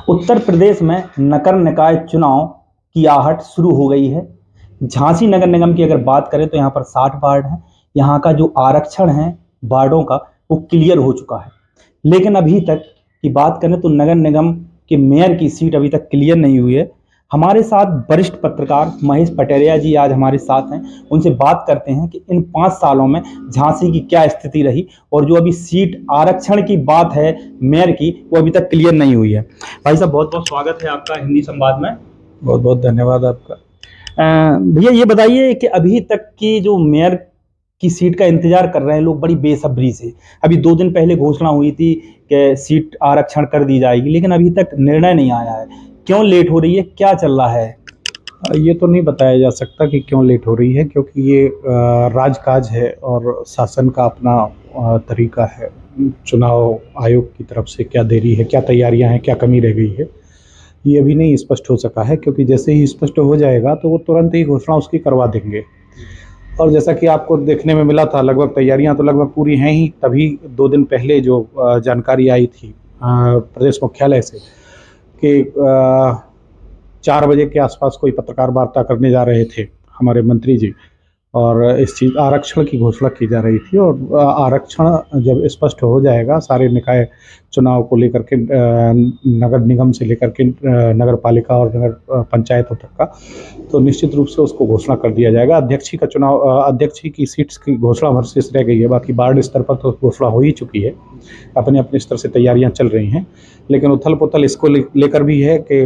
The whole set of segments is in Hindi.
उत्तर प्रदेश में नगर निकाय चुनाव की आहट शुरू हो गई है। झांसी नगर निगम की अगर बात करें तो यहाँ पर 60 वार्ड हैं। यहाँ का जो आरक्षण है वार्डों का वो क्लियर हो चुका है, लेकिन अभी तक की बात करें तो नगर निगम के मेयर की सीट अभी तक क्लियर नहीं हुई है। हमारे साथ वरिष्ठ पत्रकार महेश पटेरिया जी आज हमारे साथ हैं। उनसे बात करते हैं कि इन 5 सालों में झांसी की क्या स्थिति रही और जो अभी सीट आरक्षण की बात है मेयर की वो अभी तक क्लियर नहीं हुई है। भाई साहब, बहुत बहुत स्वागत है आपका हिंदी संवाद में। बहुत बहुत धन्यवाद आपका। भैया ये बताइए कि अभी तक की जो मेयर की सीट का इंतजार कर रहे हैं लोग बड़ी बेसब्री से। अभी 2 दिन पहले घोषणा हुई थी कि सीट आरक्षण कर दी जाएगी, लेकिन अभी तक निर्णय नहीं आया है। क्यों लेट हो रही है, क्या चल रहा है? ये तो नहीं बताया जा सकता कि क्यों लेट हो रही है, क्योंकि ये राजकाज है और शासन का अपना तरीका है। चुनाव आयोग की तरफ से क्या देरी है, क्या तैयारियां हैं, क्या कमी रह गई है, ये अभी नहीं स्पष्ट हो सका है। क्योंकि जैसे ही स्पष्ट हो जाएगा तो वो तुरंत ही घोषणा उसकी करवा देंगे। और जैसा कि आपको देखने में मिला था, लगभग तैयारियां तो लगभग पूरी हैं ही। तभी 2 दिन पहले जो जानकारी आई थी प्रदेश मुख्यालय से कि 4 बजे के आसपास कोई पत्रकार वार्ता करने जा रहे थे हमारे मंत्री जी, और इस चीज़ आरक्षण की घोषणा की जा रही थी। और आरक्षण जब स्पष्ट हो जाएगा सारे निकाय चुनाव को लेकर के, नगर निगम से लेकर के नगर पालिका और नगर पंचायतों तक का, तो निश्चित रूप से उसको घोषणा कर दिया जाएगा। अध्यक्षी का चुनाव, अध्यक्षी की सीट्स की घोषणा भर शेष रह गई है। बाकी वार्ड स्तर पर तो घोषणा हो ही चुकी है। अपने अपने स्तर से तैयारियां चल रही हैं, लेकिन उथल पुथल इसको लेकर भी है कि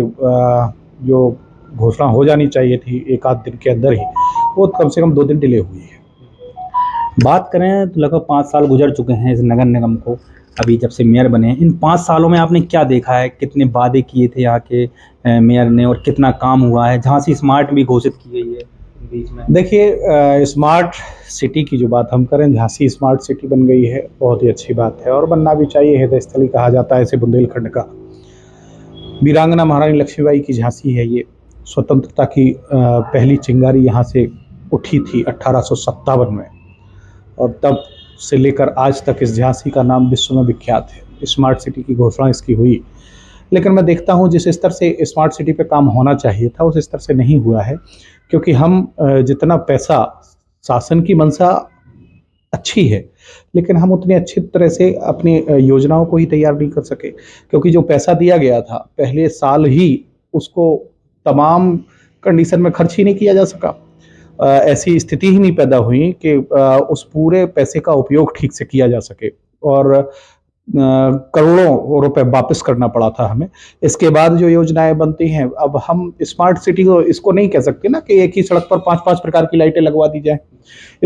जो घोषणा हो जानी चाहिए थी 1 आध दिन के अंदर ही, वो कम से कम 2 दिन डिले हुई है। बात करें तो लगभग 5 साल गुजर चुके हैं इस नगर निगम को, अभी जब से मेयर बने हैं। इन 5 सालों में आपने क्या देखा है? कितने वादे किए थे यहाँ के मेयर ने और कितना काम हुआ है? झांसी स्मार्ट भी घोषित की गई है बीच में। देखिए, स्मार्ट सिटी की जो बात हम करें, झांसी स्मार्ट सिटी बन गई है, बहुत ही अच्छी बात है और बनना भी चाहिए। हृदय स्थली कहा जाता है इसे बुंदेलखंड का। वीरांगना महारानी लक्ष्मीबाई की झांसी है ये। स्वतंत्रता की पहली चिंगारी यहाँ से उठी थी 1857 में, और तब से लेकर आज तक इस झांसी का नाम विश्व में विख्यात है। स्मार्ट सिटी की घोषणा इसकी हुई, लेकिन मैं देखता हूँ जिस स्तर से स्मार्ट सिटी पे काम होना चाहिए था उस स्तर से नहीं हुआ है। क्योंकि हम जितना पैसा, शासन की मंशा अच्छी है, लेकिन हम उतनी अच्छी तरह से अपनी योजनाओं को ही तैयार नहीं कर सके। क्योंकि जो पैसा दिया गया था पहले साल ही उसको तमाम कंडीशन में खर्च ही नहीं किया जा सका। ऐसी स्थिति ही नहीं पैदा हुई कि उस पूरे पैसे का उपयोग ठीक से किया जा सके, और करोड़ों रुपए वापस करना पड़ा था हमें। इसके बाद जो योजनाएं बनती हैं, अब हम स्मार्ट सिटी को इसको नहीं कह सकते ना कि एक ही सड़क पर 5-5 प्रकार की लाइटें लगवा दी जाए।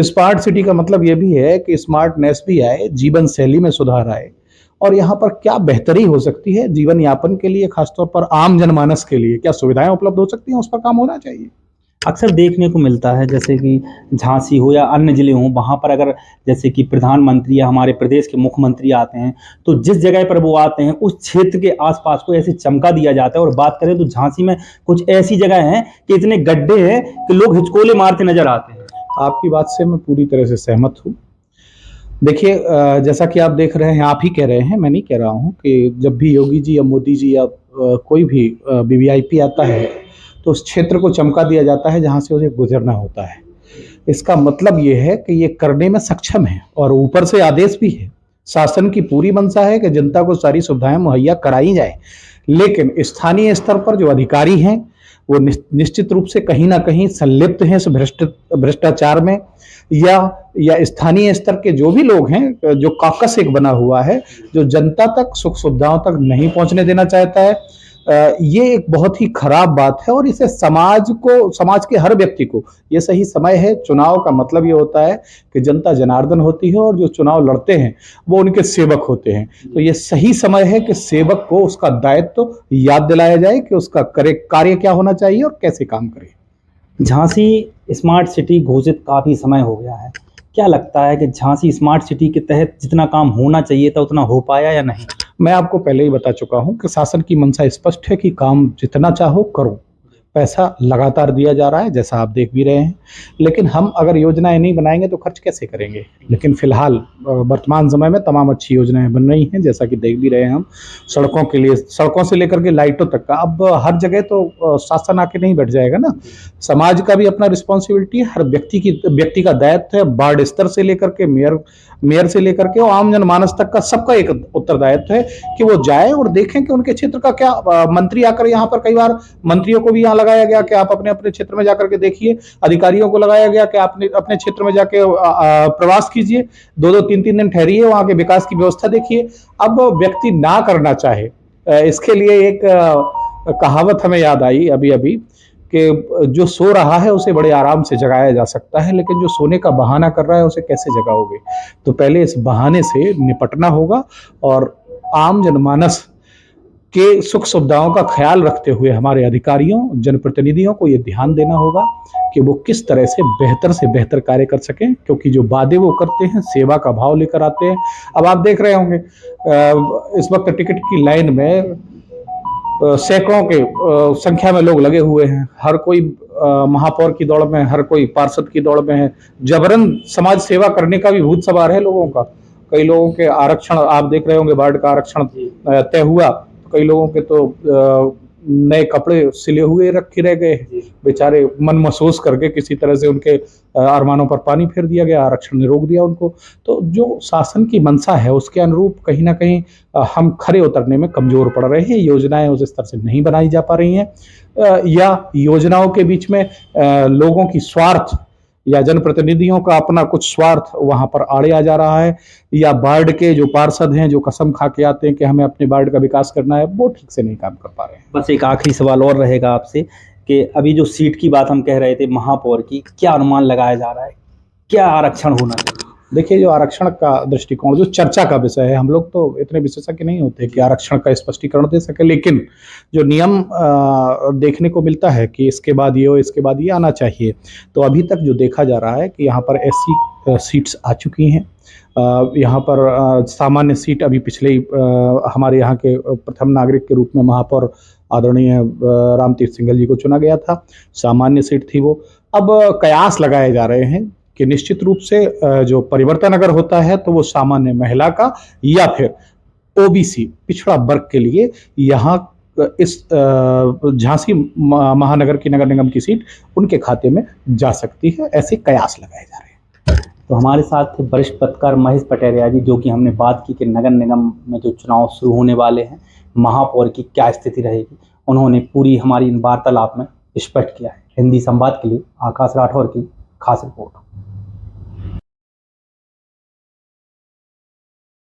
स्मार्ट सिटी का मतलब ये भी है कि स्मार्टनेस भी आए, जीवन शैली में सुधार आए, और यहाँ पर क्या बेहतरी हो सकती है जीवन यापन के लिए, खासतौर पर आम जनमानस के लिए क्या सुविधाएं उपलब्ध हो सकती हैं, उस पर काम होना चाहिए। अक्सर देखने को मिलता है जैसे कि झांसी हो या अन्य ज़िले हों, वहाँ पर अगर जैसे कि प्रधानमंत्री या हमारे प्रदेश के मुख्यमंत्री आते हैं तो जिस जगह पर वो आते हैं उस क्षेत्र के आसपास को ऐसे चमका दिया जाता है। और बात करें तो झांसी में कुछ ऐसी जगह हैं कि इतने गड्ढे हैं कि लोग हिचकोले मारते नजर आते हैं। आपकी बात से मैं पूरी तरह से सहमत हूँ। देखिए, जैसा कि आप देख रहे हैं, आप ही कह रहे हैं, मैं नहीं कह रहा हूँ, कि जब भी योगी जी या मोदी जी या कोई भी वीवीआईपी आता है तो उस क्षेत्र को चमका दिया जाता है जहाँ से उसे गुजरना होता है। इसका मतलब ये है कि ये करने में सक्षम है, और ऊपर से आदेश भी है। शासन की पूरी मंशा है कि जनता को सारी सुविधाएं मुहैया कराई जाए, लेकिन स्थानीय स्तर पर जो अधिकारी हैं वो निश्चित रूप से कहीं ना कहीं संलिप्त हैं इस भ्रष्टाचार में, या स्थानीय स्तर के जो भी लोग हैं, जो कॉकस एक बना हुआ है जो जनता तक सुख सुविधाओं तक नहीं पहुंचने देना चाहता है। ये एक बहुत ही खराब बात है, और इसे समाज के हर व्यक्ति को ये सही समय है। चुनाव का मतलब ये होता है कि जनता जनार्दन होती है और जो चुनाव लड़ते हैं वो उनके सेवक होते हैं। तो ये सही समय है कि सेवक को उसका दायित्व याद दिलाया जाए कि उसका कार्य क्या होना चाहिए और कैसे काम करे। झांसी स्मार्ट सिटी घोषित काफ़ी समय हो गया है। क्या लगता है कि झांसी स्मार्ट सिटी के तहत जितना काम होना चाहिए था उतना हो पाया या नहीं? मैं आपको पहले ही बता चुका हूं कि शासन की मंशा स्पष्ट है कि काम जितना चाहो करो, पैसा लगातार दिया जा रहा है, जैसा आप देख भी रहे हैं। लेकिन हम अगर योजनाएं नहीं बनाएंगे तो खर्च कैसे करेंगे। लेकिन फिलहाल वर्तमान समय में तमाम अच्छी योजनाएं बन रही हैं, जैसा कि देख भी रहे हैं हम। सड़कों के लिए, सड़कों से लेकर के लाइटों तक का, अब हर जगह तो शासन आके नहीं बैठ जाएगा ना। समाज का भी अपना रिस्पॉन्सिबिलिटी है, हर व्यक्ति का दायित्व है। वार्ड स्तर से लेकर के मेयर से लेकर के और आम जनमानस तक का सबका एक उत्तरदायित्व है कि वो जाए और देखें कि उनके क्षेत्र का क्या। मंत्री आकर यहाँ पर, कई बार मंत्रियों को भी यहाँ लगाया गया कि आप अपने अपने क्षेत्र में जाकर के देखिए, अधिकारियों को लगाया गया कि आप अपने क्षेत्र में जाके प्रवास कीजिए, 2-2 3-3 दिन ठहरिए, वहां के विकास की व्यवस्था देखिए। अब व्यक्ति ना करना चाहे, इसके लिए एक कहावत हमें याद आई अभी अभी कि जो सो रहा है उसे बड़े आराम से जगाया जा सकता है, लेकिन जो सोने का बहाना कर रहा है उसे कैसे जगाओगे। तो पहले इस बहाने से निपटना होगा और आम जनमानस के सुख सुविधाओं का ख्याल रखते हुए हमारे अधिकारियों, जनप्रतिनिधियों को ये ध्यान देना होगा कि वो किस तरह से बेहतर कार्य कर सकें, क्योंकि जो वादे वो करते हैं सेवा का भाव लेकर आते हैं। अब आप देख रहे होंगे इस वक्त टिकट की लाइन में सैकड़ों के संख्या में लोग लगे हुए हैं। हर कोई महापौर की दौड़ में, हर कोई पार्षद की दौड़ में है। जबरन समाज सेवा करने का भी भूत सवार है लोगों का। कई लोगों के आरक्षण आप देख रहे होंगे, वार्ड का आरक्षण तय हुआ, कई लोगों के तो नए कपड़े सिले हुए रखे रह गए, बेचारे मन महसूस करके किसी तरह से उनके अरमानों पर पानी फेर दिया गया, आरक्षण ने रोक दिया उनको। तो जो शासन की मंशा है उसके अनुरूप कहीं ना कहीं हम खरे उतरने में कमजोर पड़ रहे हैं। योजनाएं उस स्तर से नहीं बनाई जा पा रही हैं, या योजनाओं के बीच में लोगों की स्वार्थ या जनप्रतिनिधियों का अपना कुछ स्वार्थ वहां पर आड़े आ जा रहा है, या वार्ड के जो पार्षद हैं जो कसम खा के आते हैं कि हमें अपने वार्ड का विकास करना है, वो ठीक से नहीं काम कर पा रहे हैं। बस एक आखिरी सवाल और रहेगा आपसे कि अभी जो सीट की बात हम कह रहे थे महापौर की, क्या अनुमान लगाया जा रहा है, क्या आरक्षण होना चाहिए? देखिए, जो आरक्षण का दृष्टिकोण जो चर्चा का विषय है, हम लोग तो इतने विशेषज्ञ नहीं होते कि आरक्षण का स्पष्टीकरण दे सके, लेकिन जो नियम देखने को मिलता है कि इसके बाद ये हो, इसके बाद ये आना चाहिए। तो अभी तक जो देखा जा रहा है कि यहाँ पर एससी सीट्स आ चुकी हैं। यहाँ पर सामान्य सीट अभी पिछले हमारे यहाँ के प्रथम नागरिक के रूप में महापौर आदरणीय रामतीर्थ सिंघल जी को चुना गया था, सामान्य सीट थी वो। अब कयास लगाए जा रहे हैं कि निश्चित रूप से जो परिवर्तन अगर होता है तो वो सामान्य महिला का या फिर ओबीसी पिछड़ा वर्ग के लिए यहाँ इस झांसी महानगर की नगर निगम की सीट उनके खाते में जा सकती है, ऐसे कयास लगाए जा रहे हैं। तो हमारे साथ थे वरिष्ठ पत्रकार महेश पटेरिया जी, जो कि हमने बात की कि नगर निगम में जो चुनाव शुरू होने वाले हैं, महापौर की क्या स्थिति रहेगी, उन्होंने पूरी हमारी इन वार्तालाप में स्पष्ट किया है। हिंदी संवाद के लिए आकाश राठौर की खास रिपोर्ट।